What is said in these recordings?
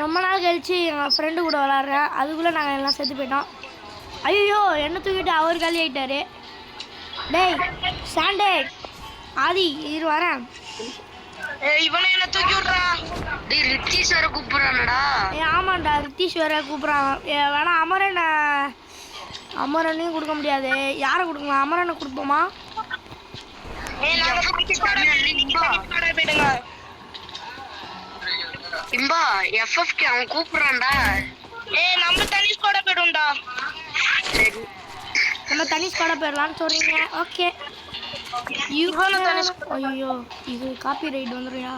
ரொம்ப நாள் கழிச்சு எங்கள் ஃப்ரெண்டு கூட விளாட்றேன். அதுக்குள்ளே நாங்கள் எல்லாம் செத்து போயிட்டோம். ஐயோ என்ன தூக்கிட்டு அவர் காலி ஆகிட்டாரு. டேய் சாண்டே ஆதி இரு வரேன். இவனை என்ன தூக்கி விட்றா. டேய் ரித்தீஷ் வேற கூப்பிடுறானடா. ஆமாண்டா ரித்தீஷ் வேற கூப்பிட்றான். வேணா அமரனையும் கொடுக்க முடியாது. யாரை கொடுக்கலாம்? அமரனை கொடுப்போமா? இம்பா எஃப்எஃப்கே அவன் கூப்பிடுறான்டா. நம்ம தனி ஸ்குவாடா போய்டும்டா. சரி நம்ம தனி ஸ்குவாடா போயிடலாம்னு சொல்றீங்க. ஓகே ஐயோ இது காப்பி ரைட் வந்துடுறியா?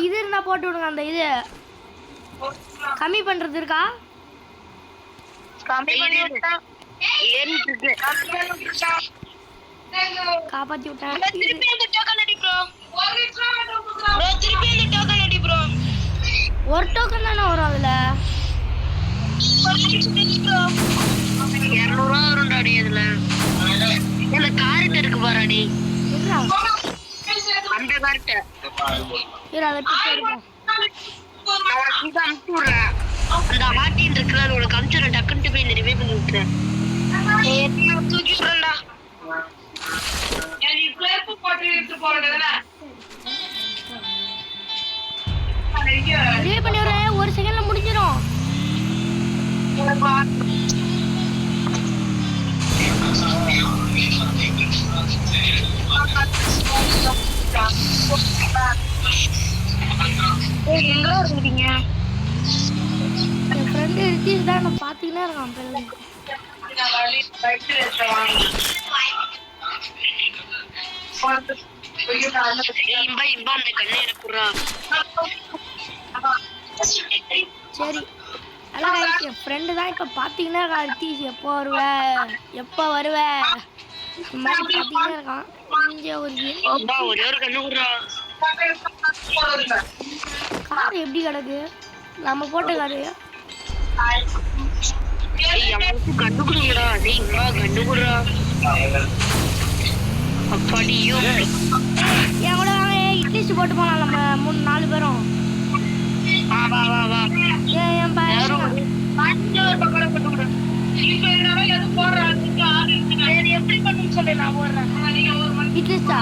இது இருந்தா போட்டு விடுங்க. அந்த இது கம்மி பண்றது இருக்கா? காப்பாத்தி விட்டேன். ஒரு டோக்கன் தானே வரும் அதுல. 200 வரும்டாடி. அதுல இந்த கார்ட் இருக்கு பாருடி. அந்த கார்ட் அதை பிடிச்சி எடுப்போம். அனுப்பிச்சு விடுறேன். அந்த ஹார்டின் இருக்குல்ல அது உனக்கு அனுப்பிச்சுடுறேன். டக்குன்ட்டு போய் இந்த ரிவைவ் பண்ணி விட்டுறேன். தூக்கி விடுறேன்டா. ரிவைவ் பண்ணி விடுறேன். ஒரு செகண்ட்ல முடிஞ்சிடும். எங்க இருக்கீங்க? என் ஃப்ரெண்டு ரித்தீஷ் தான் நான் பார்த்துக்கினே இருக்கான். சரி அதான் என் ஃப்ரெண்டு தான் இப்போ பார்த்தீங்கன்னா இருக்கான். ரித்தீஷ் எப்போ வருவ மாதிரி பார்த்தீங்கன்னா இருக்கான். கொஞ்சம் ஒரு கார் எப்படி கிடக்கு? நம்ம போட்ட காரு கண்டுக்குறா. அப்படியோ என் கூட வாங்க. இட்லிஸ்ட் போட்டு போகலாம் நம்ம 3-4 பேரும். என் பையன் எப்படி பண்ணு சொல்லு. நான் போடுறேன். இட்லிஸ்டா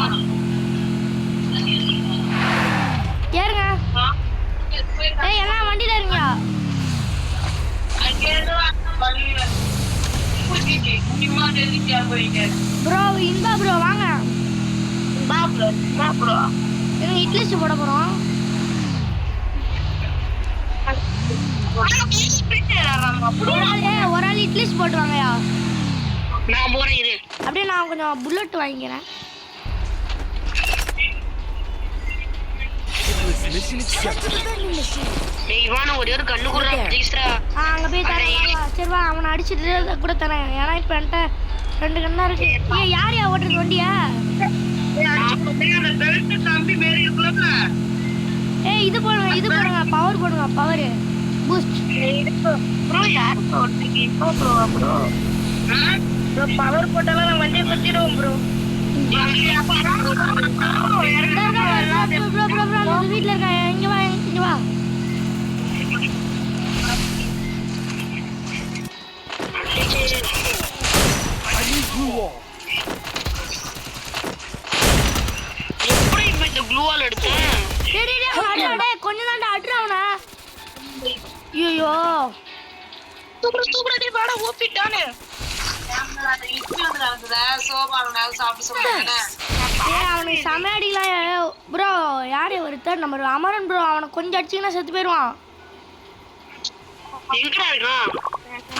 ஏறுங்க. எல்லாம் வண்டியில இருங்க. ப்ரோ இன்பா ப்ரோ வாங்க. இட்லிஸ்ட் போட போறோம். ஒரு ஆள் இட்லிஸ்ட் போட்டுவாங்கயா. நான் போறேன் இரு. அப்படியே நான் கொஞ்சம் புல்லட் வாங்கிக்கிறேன். அங்க போய் தரேன். சரி வா அவனை அடிச்சுட்டு கூட தரேன். ஏன்னா இப்ப என்கிட்ட 2 கண்ணா இருக்கு. யாரையா ஓட்டுறது வண்டியா? இது போடுங்க பவர் போடுங்க. பவர் பூஸ்ட் பவர் போட்டாலும் நான் வண்டியை பத்திடுவோம் ப்ரோ. வீட்டுல இருக்க இங்க வா. எப்படி இப்ப இந்த க்ளூவால் எடுத்தேன்? கொஞ்சம் தாண்டா அட்றாவனா. ஐயோ தூக்குறடி வாடா ஓப்பிட்டானே. அவனுக்கு சமையடிக்கலாம் ப்ரோ. யாரு ஒருத்தர் நம்ம அமரன் ப்ரோ. அவனை கொஞ்சம் அடிச்சிங்கன்னா செத்து போயிடுவான்.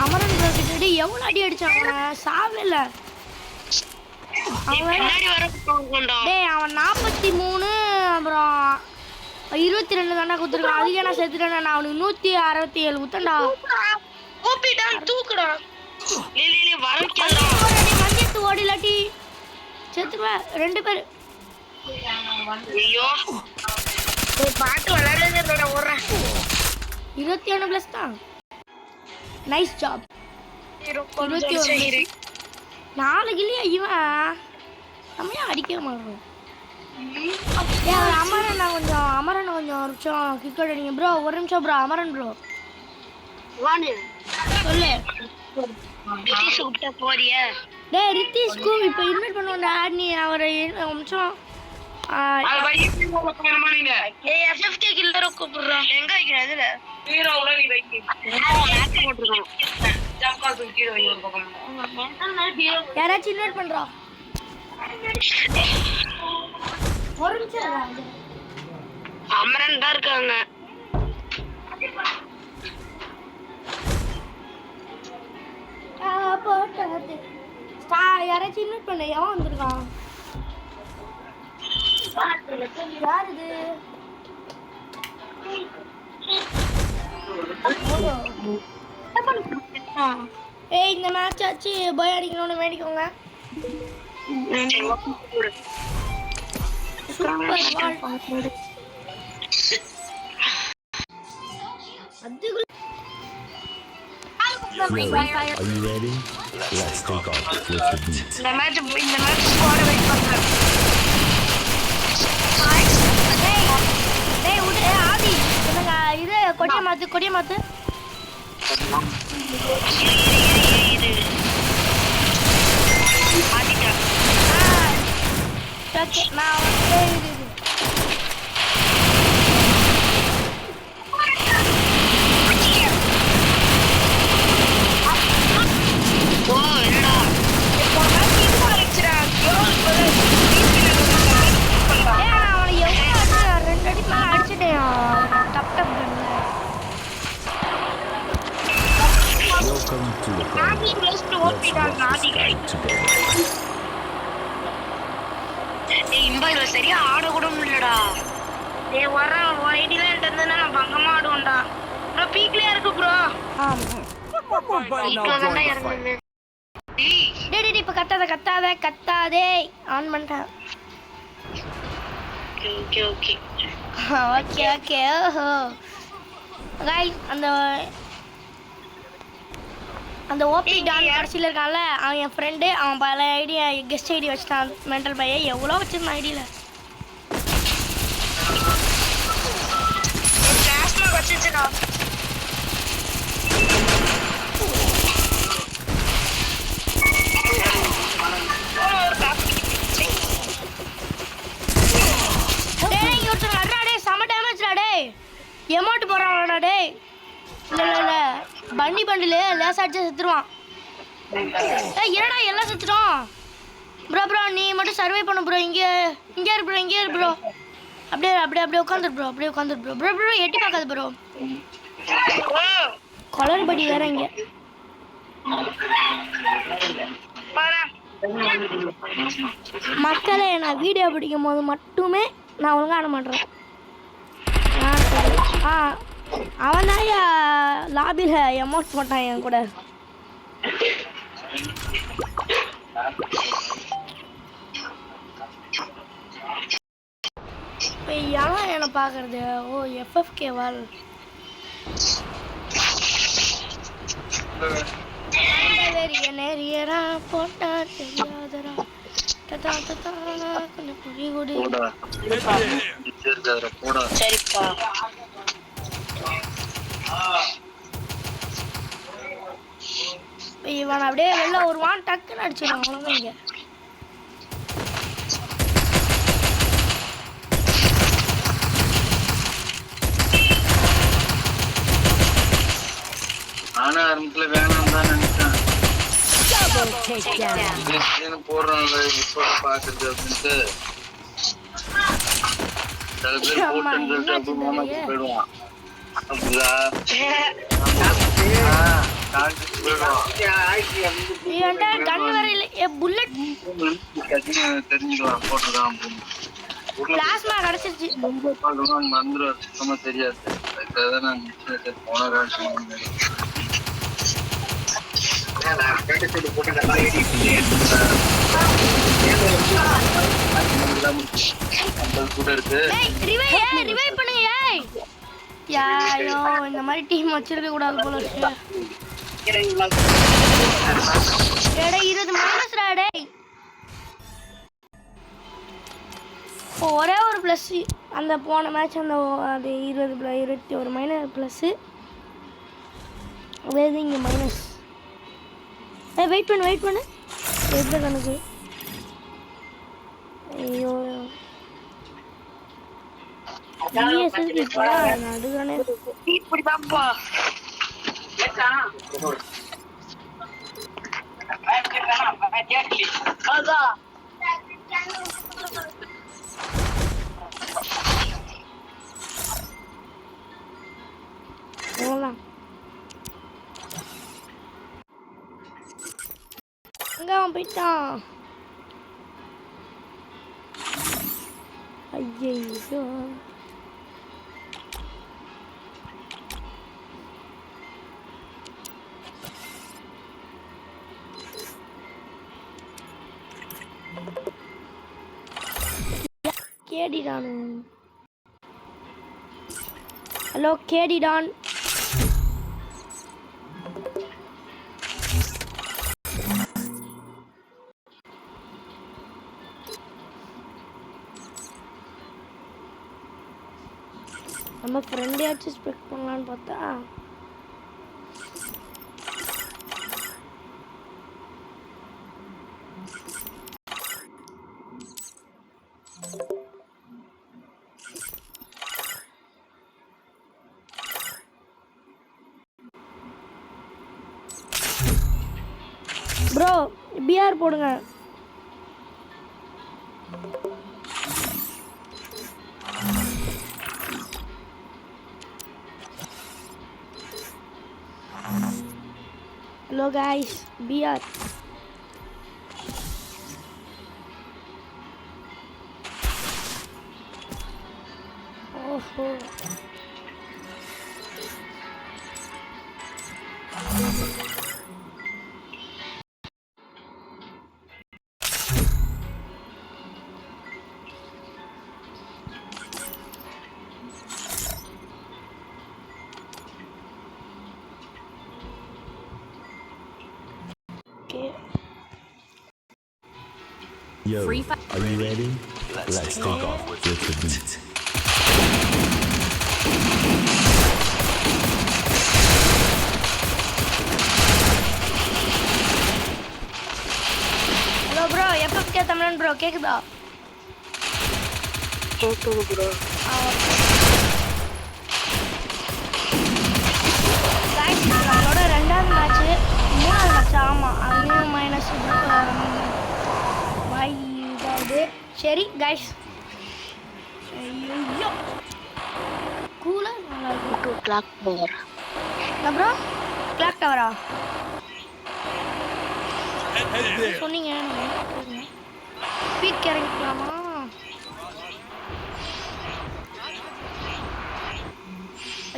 அமரன் ப்ரோ கிட்ட எவ்வளவு அடி அடிச்சாங்க சாவே இல்ல. அவன் 43 அப்புறம் 22 தானே குத்துருக்கான். அதுக்கே நான் செத்துட்டேன். நான் அவனுக்கு 167 குத்தண்டா. தூக்குடா மஞ்சத்து ஓடிலாட்டி செத்துருவேன். 2 பேர். ஐயோ பாட்டு விளையாடுறேன். 21 பிளஸ் தான். Nice job. 21 4 இல்லையா இவன் நம்ம ஏன் அடிக்க மாட்டோம்? அமரன் கொஞ்சம் ஒரு நிமிஷம் கிரிக்கெட் அடிங்க ப்ரோ. ஒரு நிமிஷம் ப்ரோ. அமரன் ப்ரோ சொல்லு. டேய் ரித்தீஷ்க்கு இப்போ இன்வைட் பண்ணுவோம்டா. நீ அவரை ஒரு நிமிஷம் யாராச்சும் இன்வைட் பண்றோம். ஒரு நிமிஷம் அமரன் தான் இருக்காங்க. யாராச்சும் இன்வைட் பண்ண. எவன் வந்திருக்கான்? யார் இது? ஏய் இந்த மேட்ச் ஆச்சு போய் அடிக்கணும்னு வேண்டிக்கோங்க. Super. Are you ready? Let's take off with the beat. இந்த மேட்ச் ஸ்குவாட் வெயிட் பண்றேன். டேய் உடு ஆதி. என்னங்க இது கொடிய மாத்து. ஆதிக்கா. ஓகே நான் வந்து Welcome to the family. Let's walk the sky together. இம்பைல சரியா ஆட கூட முடியலடா. டேய் வர ஐடில இருந்ததுன்னா நான் பங்கமா ஆடுவேன்டா. ப்ரோ பீக்லயே இருக்கு ப்ரோ. டேய் இப்ப கத்தாதே ஆன் பண்ணிட்டேன். ஓகே ஓஹோ गाइस அந்த ஓபி டான் கடைசில இருக்கான்ல அவன் என் ஃப்ரெண்டு. அவன் பல ஐடி கெஸ்ட் ஐடி வச்சிட்டான். மெண்டல் பையன் எவ்வளோ வச்சிருந்தான் ஐடியில். எமௌண்ட் போறான்டா டேய். இல்ல பண்டி பண்டில லேஸ் அடிச்சு செத்துருவான். ஏய் என்னடா எல்லாம் செத்துறோம். ப்ரோ நீ மட்டும் சர்வே பண்ணு ப்ரோ. இங்க இரு ப்ரோ. அப்படியே உட்காந்துரு ப்ரோ. எட்டி பார்க்காத ப்ரோ. கலர் படி வேற இங்க. மக்களே நான் வீடியோ பிடிக்கும் போது மட்டுமே நான் ஒழுங்கா ஆட மாட்டேன். அவன் தான் லாபியில் எமௌண்ட் போட்டான் என் கூட. இப்போ யாரும் என்னை பார்க்கறது? ஓ எஃப்எஃப்கே வால். நேரியரா போட்டா தெரியாதரா கொஞ்சம் புரிய கொடு. சரிப்பா இவன் அப்படியே வெளில வருவான். டக்குன்னு அடிச்சிடுவான். அவ்வளோதான். இங்க நானும் ஆரம்பத்துல வேணாம் தான் நினைச்சேன். போடுறாங்க இப்போ பாக்குறது அப்படின்ட்டு சில பேர் போட்டு அப்படி போயிடுவான். தெரிஞ்சுக்கலாம் போட்டுருக்கான் அப்படின்னு மறந்துடும். சுத்தமா தெரியாது. அதுக்காக நான் போன கூட இருக்கு. யாயோ இந்த மாதிரி டீம் வச்சிருக்க கூடாது போல இருக்கு. 20 மைனஸ் டேய். ஒரே ஒரு ப்ளஸ் அந்த போன மேட்ச் அந்த அது 21 மைனஸ் ப்ளஸ்ஸு அதே இது இங்கே மைனஸ். வெயிட் பண்ணு எந்த கணக்கு? ஐயோ நடுதானே இப்படிதான்ப்பா அதான் போகலாம். அங்கே அவன் போயிட்டான். ஐயோ கேடி டான். ஹலோ கேடி டான். நம்ம ஃப்ரெண்டையாச்சும் ஸ்பெக்ட் பண்ணலான்னு பார்த்தா ப்ரோ பிஆர் போடுங்க. Hello guys, BR. Oh. Yo, are you ready? Let's take off with the beat. Hello bro FFK தமிழன் ப்ரோ கேக்குதா? கேக்குது ப்ரோ. நம்மளோட 2வது மேட்ச் 3வது மேட்ச். ஆமாம் அதுலேயும் மைனஸ் இதாவது. சரி கைஸ் ஐயோ கூலாக நல்லா இருக்கும். கிளாக் டவர் அப்புறம் கிளாக் டவரா சொன்னீங்க? ஸ்பீட் இறங்கிக்கலாமா?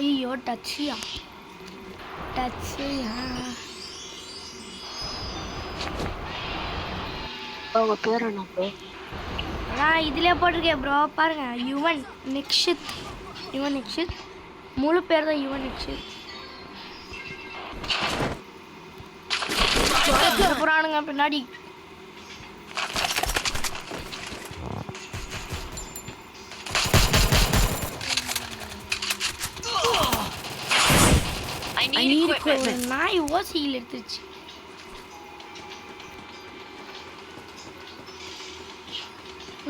ஐயோ டச்சியா உங்க பேர் என்ன ப்ரோ? நான் இதிலே போட்டிருக்கேன் ப்ரோ பாருங்க. யுவன் நிக்ஷித். முழு பேர் தான் யுவன் நிக்ஷித். புறானுங்க பின்னாடி. நாய் ஓசியில் எடுத்துருச்சு.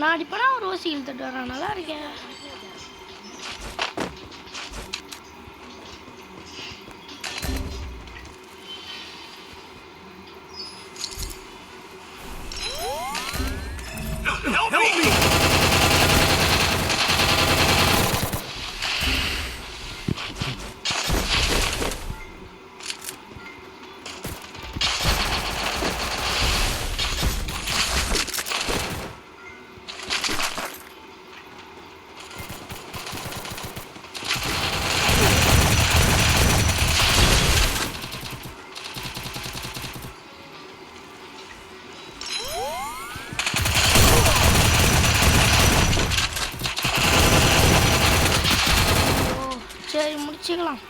நான் அடிப்பனா ஒரு ஓசி இழுத்துட்டு வரேன். நல்லா இருக்கேன். சரி முடிச்சுக்கலாம்.